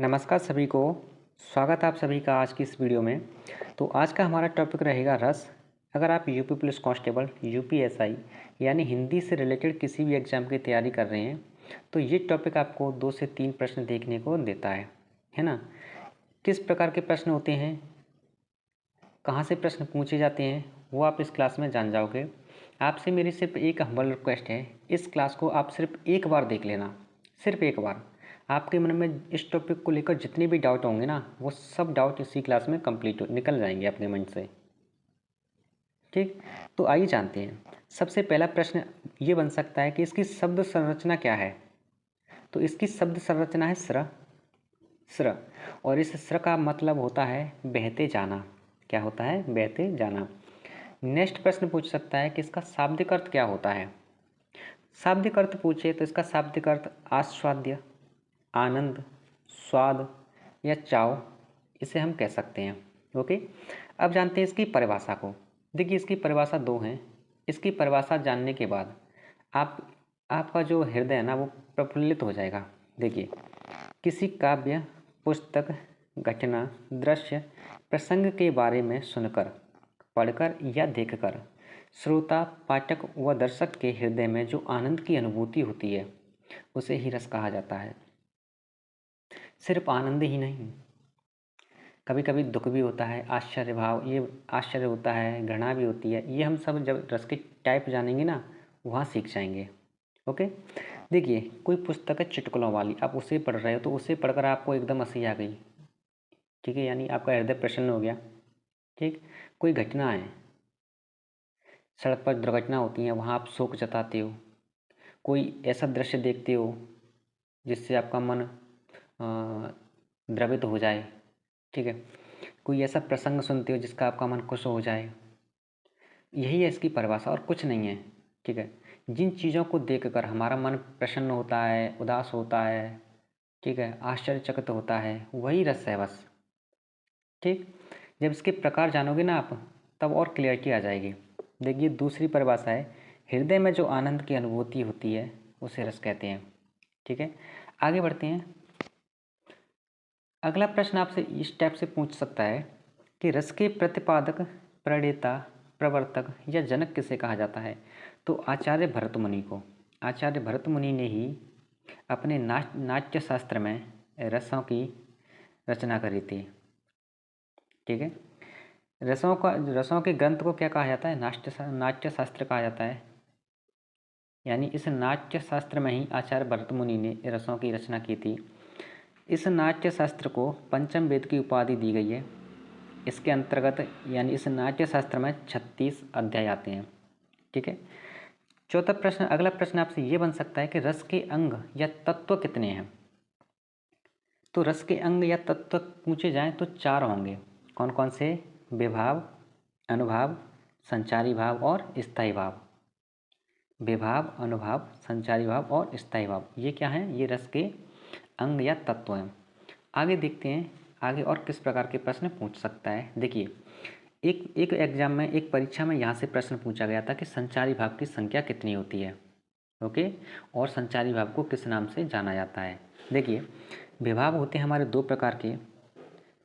नमस्कार सभी को। स्वागत है आप सभी का आज की इस वीडियो में। तो आज का हमारा टॉपिक रहेगा रस। अगर आप यूपी पुलिस कांस्टेबल, यूपीएसआई यानी हिंदी से रिलेटेड किसी भी एग्ज़ाम की तैयारी कर रहे हैं तो ये टॉपिक आपको 2 से 3 प्रश्न देखने को देता है ना। किस प्रकार के प्रश्न होते हैं, कहाँ से प्रश्न पूछे जाते हैं, वो आप इस क्लास में जान जाओगे। आपसे मेरी सिर्फ एक हम्बल रिक्वेस्ट है, इस क्लास को आप सिर्फ एक बार देख लेना, सिर्फ एक बार। आपके मन में इस टॉपिक को लेकर जितने भी डाउट होंगे ना, वो सब डाउट इसी क्लास में कंप्लीट निकल जाएंगे अपने मन से। ठीक, तो आइए जानते हैं। सबसे पहला प्रश्न ये बन सकता है कि इसकी शब्द संरचना क्या है। तो इसकी शब्द संरचना है स्र। स्र, और इस स्र का मतलब होता है बहते जाना। क्या होता है? बहते जाना। नेक्स्ट प्रश्न पूछ सकता है कि इसका शाब्दिक अर्थ क्या होता है। शाब्दिक अर्थ पूछे तो इसका शाब्दिक अर्थ आस्वाद्य, आनंद, स्वाद या चाव, इसे हम कह सकते हैं। ओके, अब जानते हैं इसकी परिभाषा को। देखिए, इसकी परिभाषा 2 हैं। इसकी परिभाषा जानने के बाद आपका जो हृदय है ना, वो प्रफुल्लित हो जाएगा। देखिए, किसी काव्य, पुस्तक, घटना, दृश्य, प्रसंग के बारे में सुनकर, पढ़कर या देखकर श्रोता, पाठक व दर्शक के हृदय में जो आनंद की अनुभूति होती है उसे ही रस कहा जाता है। सिर्फ आनंद ही नहीं, कभी कभी दुख भी होता है, आश्चर्य भाव, ये आश्चर्य होता है, घृणा भी होती है। ये हम सब जब रस के टाइप जानेंगे ना, वहाँ सीख जाएंगे। ओके, देखिए, कोई पुस्तक है चुटकुलों वाली, आप उसे पढ़ रहे हो तो उसे पढ़कर आपको एकदम हंसी आ गई। ठीक है, यानी आपका हृदय प्रसन्न हो गया। ठीक, कोई घटना है, सड़क पर दुर्घटना होती है, वहाँ आप शोक जताते हो। कोई ऐसा दृश्य देखते हो जिससे आपका मन द्रवित हो जाए। ठीक है, कोई ऐसा प्रसंग सुनते हो जिसका आपका मन खुश हो जाए। यही है इसकी परिभाषा और कुछ नहीं है। ठीक है, जिन चीज़ों को देखकर हमारा मन प्रसन्न होता है, उदास होता है, ठीक है, आश्चर्यचकित होता है, वही रस है बस। ठीक, जब इसके प्रकार जानोगे ना आप, तब और क्लियरिटी आ जाएगी। देखिए, दूसरी परिभाषा है हृदय में जो आनंद की अनुभूति होती है उसे रस कहते हैं। ठीक है, आगे बढ़ते हैं। अगला प्रश्न आपसे इस टाइप से पूछ सकता है कि रस के प्रतिपादक, प्रणेता, प्रवर्तक या जनक किसे कहा जाता है। तो आचार्य भरत मुनि को। आचार्य भरत मुनि ने ही अपने नाट्य शास्त्र में रसों की रचना करी थी। ठीक है, रसों के ग्रंथ को क्या कहा जाता है? नाट्य शास्त्र कहा जाता है। यानी इस नाट्य शास्त्र में ही आचार्य भरत मुनि ने रसों की रचना की थी। इस नाट्य शास्त्र को पंचम वेद की उपाधि दी गई है। इसके अंतर्गत यानी इस नाट्य शास्त्र में 36 अध्याय आते हैं। ठीक है, चौथा प्रश्न, अगला प्रश्न आपसे ये बन सकता है कि रस के अंग या तत्व कितने हैं। तो रस के अंग या तत्व पूछे जाएं तो 4 होंगे। कौन कौन से? विभाव, अनुभाव, संचारी भाव और स्थायी भाव। विभाव, अनुभाव, संचारी भाव और स्थायी भाव, ये क्या हैं? ये रस के अंग या तत्व हैं। आगे देखते हैं, आगे और किस प्रकार के प्रश्न पूछ सकता है। देखिए, एक एग्जाम में, एक परीक्षा में यहाँ से प्रश्न पूछा गया था कि संचारी भाव की संख्या कितनी होती है। ओके, और संचारी भाव को किस नाम से जाना जाता है। देखिए, विभाव होते हैं हमारे 2 प्रकार के।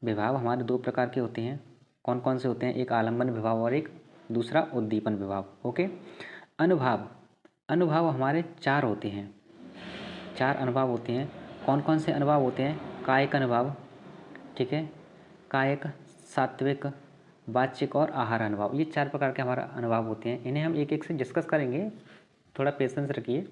विभाव हमारे 2 प्रकार के होते हैं। कौन कौन से होते हैं? एक आलम्बन विभाव और एक दूसरा उद्दीपन विभाव। ओके, अनुभाव, अनुभाव हमारे 4 होते हैं। 4 अनुभाव होते हैं। कौन कौन से अनुभाव होते हैं? कायिक अनुभाव, ठीक है, कायिक, सात्विक, वाचिक और आहार अनुभाव, ये 4 प्रकार के हमारा अनुभाव होते हैं। इन्हें हम एक एक से डिस्कस करेंगे, थोड़ा पेशेंस रखिए।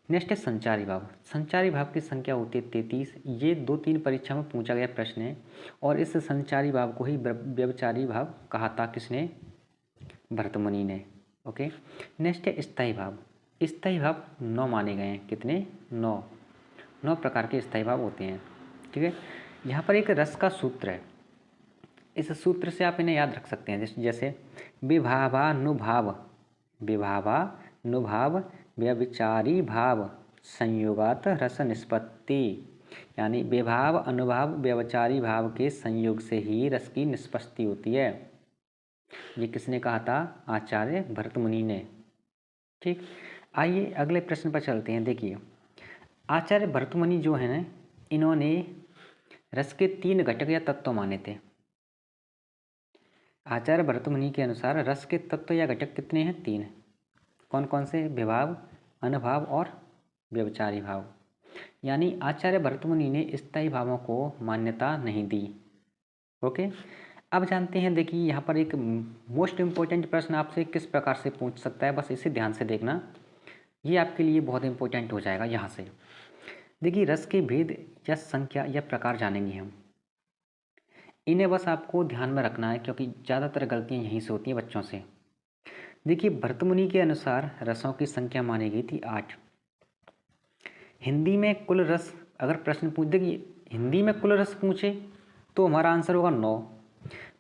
नेक्स्ट है संचारी भाव। संचारी भाव की संख्या होती है 33। ये 2-3 परीक्षा में पूछा गया प्रश्न है। और इस संचारी भाव को ही व्यभिचारी भाव कहा था। किसने? भरत मुनि ने। ओके, नेक्स्ट है स्थायी भाव। स्थायी भाव 9 माने गए हैं। कितने? 9 प्रकार के स्थायी भाव होते हैं। ठीक है, यहाँ पर एक रस का सूत्र है। इस सूत्र से आप इन्हें याद रख सकते हैं। जैसे विभावानुभाव, विभावानुभाव व्यभिचारी भाव संयोगात रस निष्पत्ति। यानी विभाव, अनुभाव, व्यभिचारी भाव के संयोग से ही रस की निष्पत्ति होती है। ये किसने कहा था? आचार्य भरत मुनि ने। ठीक, आइए अगले प्रश्न पर चलते हैं। देखिए, आचार्य भरत मुनि जो है ना, इन्होंने रस के 3 घटक या तत्व माने थे। आचार्य भरतमुनि के अनुसार रस के तत्व या घटक कितने हैं? 3। कौन कौन से? विभाव, अनुभाव और व्यभिचारी भाव। यानी आचार्य भरतमुनि ने स्थायी भावों को मान्यता नहीं दी। ओके, अब जानते हैं। देखिए यहाँ पर एक मोस्ट इम्पोर्टेंट प्रश्न आपसे किस प्रकार से पूछ सकता है, बस इसे ध्यान से देखना, ये आपके लिए बहुत इंपॉर्टेंट हो जाएगा। यहाँ से देखिए रस के भेद या संख्या या प्रकार जानेंगे हम। इन्हें बस आपको ध्यान में रखना है क्योंकि ज़्यादातर गलतियाँ यहीं से होती हैं बच्चों से। देखिए भरतमुनि के अनुसार रसों की संख्या मानी गई थी 8। हिंदी में कुल रस अगर प्रश्न पूछ, देखिए हिंदी में कुल रस पूछे तो हमारा आंसर होगा 9।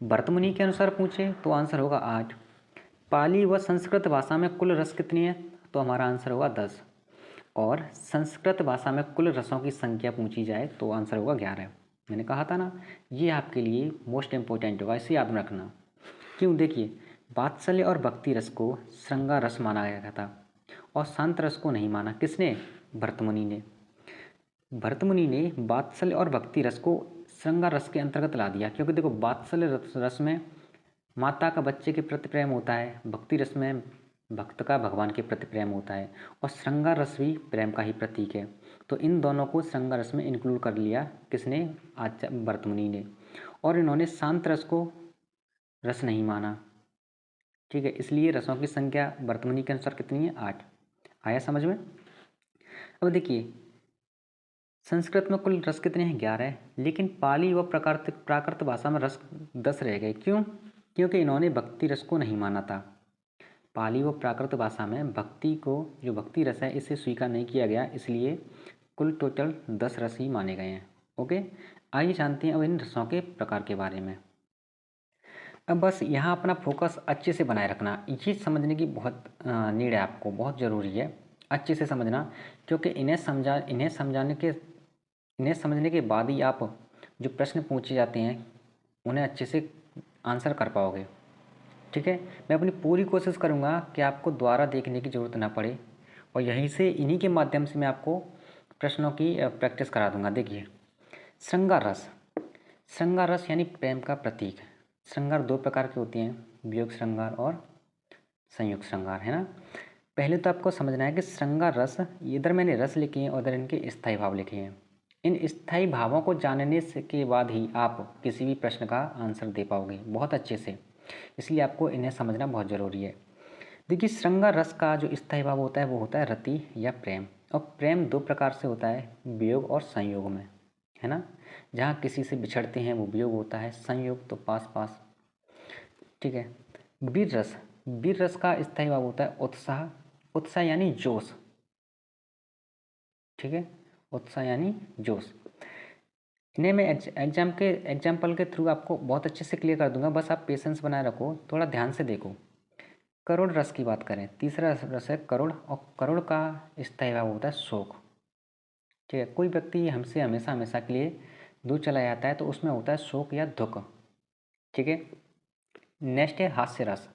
भरतमुनि के अनुसार पूछे तो आंसर होगा 8। पाली व संस्कृत भाषा में कुल रस कितनी है? तो हमारा आंसर होगा 10। और संस्कृत भाषा में कुल रसों की संख्या पूछी जाए तो आंसर होगा 11। मैंने कहा था ना, ये आपके लिए मोस्ट इम्पोर्टेंट होगा, इसे याद में रखना। क्यों? देखिए वात्सल्य और भक्ति रस को श्रृंगार रस माना गया था और शांत रस को नहीं माना। किसने? भरतमुनि ने। भरतमुनि ने वात्सल्य और भक्ति रस को श्रृंगार रस के अंतर्गत ला दिया, क्योंकि देखो वात्सल्य रस में माता का बच्चे के प्रति प्रेम होता है, भक्ति रस में भक्त का भगवान के प्रति प्रेम होता है, और श्रृंगार रस भी प्रेम का ही प्रतीक है। तो इन दोनों को श्रृंगार रस में इंक्लूड कर लिया। किसने? आचार्य भरतमुनि ने। और इन्होंने शांत रस को रस नहीं माना। ठीक है, इसलिए रसों की संख्या भरतमुनि के अनुसार कितनी है? 8। आया समझ में? अब देखिए संस्कृत में कुल रस कितने हैं? 11। लेकिन पाली व प्राकृत भाषा में रस 10 रह गए। क्यों? क्योंकि इन्होंने भक्ति रस को नहीं माना था। पाली व प्राकृत भाषा में भक्ति को, जो भक्ति रस है, इसे स्वीकार नहीं किया गया, इसलिए कुल टोटल 10 रस ही माने गए हैं। ओके, आइए जानते हैं अब इन रसों के प्रकार के बारे में। अब बस यहाँ अपना फोकस अच्छे से बनाए रखना, ये समझने की बहुत नीड है आपको, बहुत ज़रूरी है अच्छे से समझना, क्योंकि इन्हें समझने के बाद ही आप जो प्रश्न पूछे जाते हैं उन्हें अच्छे से आंसर कर पाओगे। ठीक है, मैं अपनी पूरी कोशिश करूँगा कि आपको दोबारा देखने की ज़रूरत ना पड़े, और यहीं से इन्हीं के माध्यम से मैं आपको प्रश्नों की प्रैक्टिस करा दूँगा। देखिए श्रृंगार रस। श्रृंगार रस यानी प्रेम का प्रतीक। श्रृंगार 2 प्रकार के होते हैं, वियोग श्रृंगार और संयुक्त श्रृंगार, है ना। पहले तो आपको समझना है कि श्रृंगार रस, इधर मैंने रस लिखे हैं और उधर इनके स्थायी भाव लिखे हैं। इन स्थायी भावों को जानने से के बाद ही आप किसी भी प्रश्न का आंसर दे पाओगे बहुत अच्छे से, इसलिए आपको इन्हें समझना बहुत ज़रूरी है। देखिए श्रृंगार रस का जो स्थायी भाव होता है वो होता है रति या प्रेम। और प्रेम 2 प्रकार से होता है, वियोग और संयोग में, है ना। जहाँ किसी से बिछड़ते हैं वो वियोग होता है, संयोग तो पास पास। ठीक है, वीर रस। वीर रस का स्थायी भाव होता है उत्साह। उत्साह यानी जोश। ठीक है, उत्साह यानी जोश। इन्हें मैं एग्जाम्पल के थ्रू आपको बहुत अच्छे से क्लियर कर दूंगा, बस आप पेशेंस बनाए रखो, थोड़ा ध्यान से देखो। करुण रस की बात करें, तीसरा रस है करुण, और करुण का स्थायी भाव होता है शोक। ठीक है, कोई व्यक्ति हमसे हमेशा हमेशा के लिए दूर चला जाता है तो उसमें होता है शोक या दुख। ठीक है, नेक्स्ट है हास्य रस।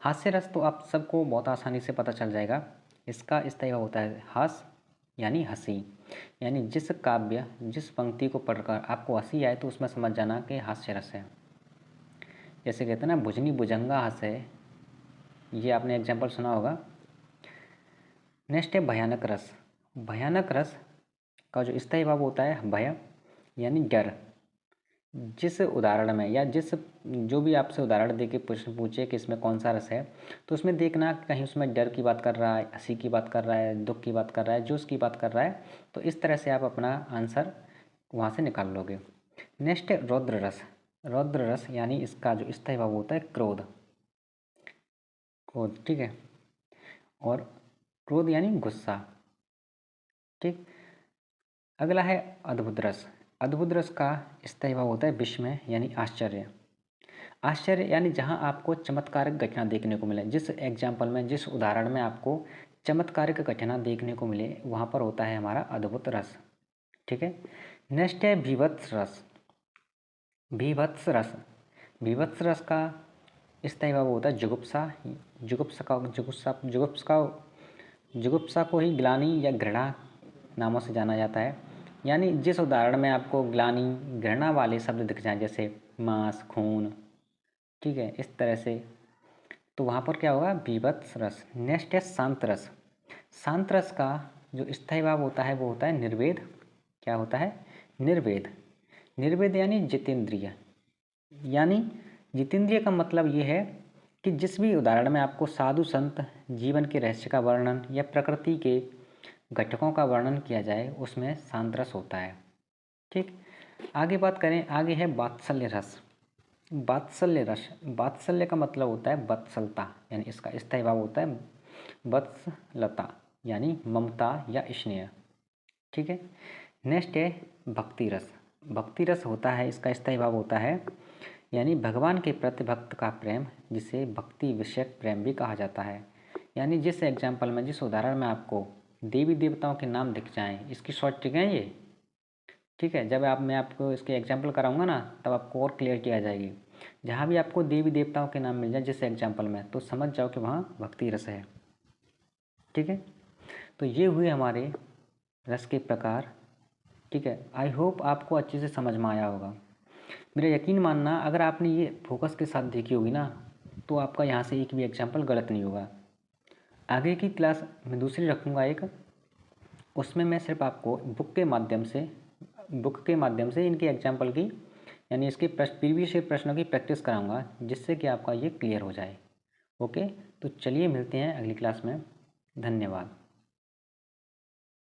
हास्य रस तो आप सबको बहुत आसानी से पता चल जाएगा। इसका स्थायी भाव होता है हास यानी हंसी। यानी जिस काव्य, जिस पंक्ति को पढ़कर आपको हंसी आए तो उसमें समझ जाना कि हास्य रस है। जैसे कहते हैं ना, भुजनी भुजंगा हंसे, ये आपने एग्जाम्पल सुना होगा। नेक्स्ट है भयानक रस। भयानक रस का जो स्थायी भाव होता है भय यानी डर। जिस उदाहरण में या जो भी आपसे उदाहरण दे के प्रश्न पूछे कि इसमें कौन सा रस है, तो उसमें देखना कहीं उसमें डर की बात कर रहा है, हंसी की बात कर रहा है, दुख की बात कर रहा है, जोश की बात कर रहा है, तो इस तरह से आप अपना आंसर वहाँ से निकाल लोगे। नेक्स्ट है रौद्र रस। रौद्र रस यानी इसका जो स्थायी भाव होता है क्रोध। क्रोध, ठीक है, और क्रोध यानी गुस्सा। ठीक, अगला है अद्भुत रस। अद्भुत रस का स्थायी भाव होता है विस्मय यानी आश्चर्य। आश्चर्य यानी जहां आपको चमत्कारिक घटना देखने को मिले, जिस एग्जाम्पल में, जिस उदाहरण में आपको चमत्कारिक घटना देखने को मिले, वहां पर होता है हमारा अद्भुत रस। ठीक है, नेक्स्ट है भीभत्स रस। भीभत्स रस। भीभत्स रस का स्थायी भाव होता है जुगुप्सा। जुगुप्सा को ही ग्लानि या घृणा नामों से जाना जाता है। यानी जिस उदाहरण में आपको ग्लानि घृणा वाले शब्द दिख जाएं, जैसे मांस, खून, ठीक है, इस तरह से, तो वहाँ पर क्या होगा, बीभत्स रस। नेक्स्ट है शांत रस। शांत रस का जो स्थायी भाव होता है वो होता है निर्वेद। क्या होता है, निर्वेद। निर्वेद यानी जितेंद्रिय। यानी जितेंद्रिय का मतलब ये है कि जिस भी उदाहरण में आपको साधु संत जीवन के रहस्य का वर्णन या प्रकृति के घटकों का वर्णन किया जाए उसमें शांत रस होता है। ठीक, आगे बात करें, आगे है वात्सल्य रस। वात्सल्य रस, वात्सल्य का मतलब होता है वत्सलता, यानी इसका स्थायी भाव होता है वत्सलता, यानी ममता या स्नेह। ठीक है, नेक्स्ट है भक्ति रस। भक्ति रस होता है, इसका स्थायी भाव होता है यानी भगवान के प्रति भक्त का प्रेम, जिसे भक्ति विषयक प्रेम भी कहा जाता है। यानी जिस एग्जाम्पल में, जिस उदाहरण में आपको देवी देवताओं के नाम दिख जाएं, इसकी शॉर्ट ट्रिक है ये। ठीक है, जब मैं आपको इसके एग्जाम्पल कराऊंगा ना, तब आपको और क्लियरिटी आ जाएगी। जहाँ भी आपको देवी देवताओं के नाम मिल जाए जिस एग्जाम्पल में, तो समझ जाओ कि वहाँ भक्ति रस है। ठीक है, तो ये हुए हमारे रस के प्रकार। ठीक है, आई होप आपको अच्छे से समझ में आया होगा। मेरा यकीन मानना, अगर आपने ये फोकस के साथ देखी होगी ना, तो आपका यहाँ से एक भी एग्जाम्पल गलत नहीं होगा। आगे की क्लास मैं दूसरी रखूँगा एक, उसमें मैं सिर्फ आपको बुक के माध्यम से इनके एग्जाम्पल की, यानी इसके प्रीवियस प्रश्नों की प्रैक्टिस कराऊंगा, जिससे कि आपका ये क्लियर हो जाए। ओके, तो चलिए मिलते हैं अगली क्लास में। धन्यवाद।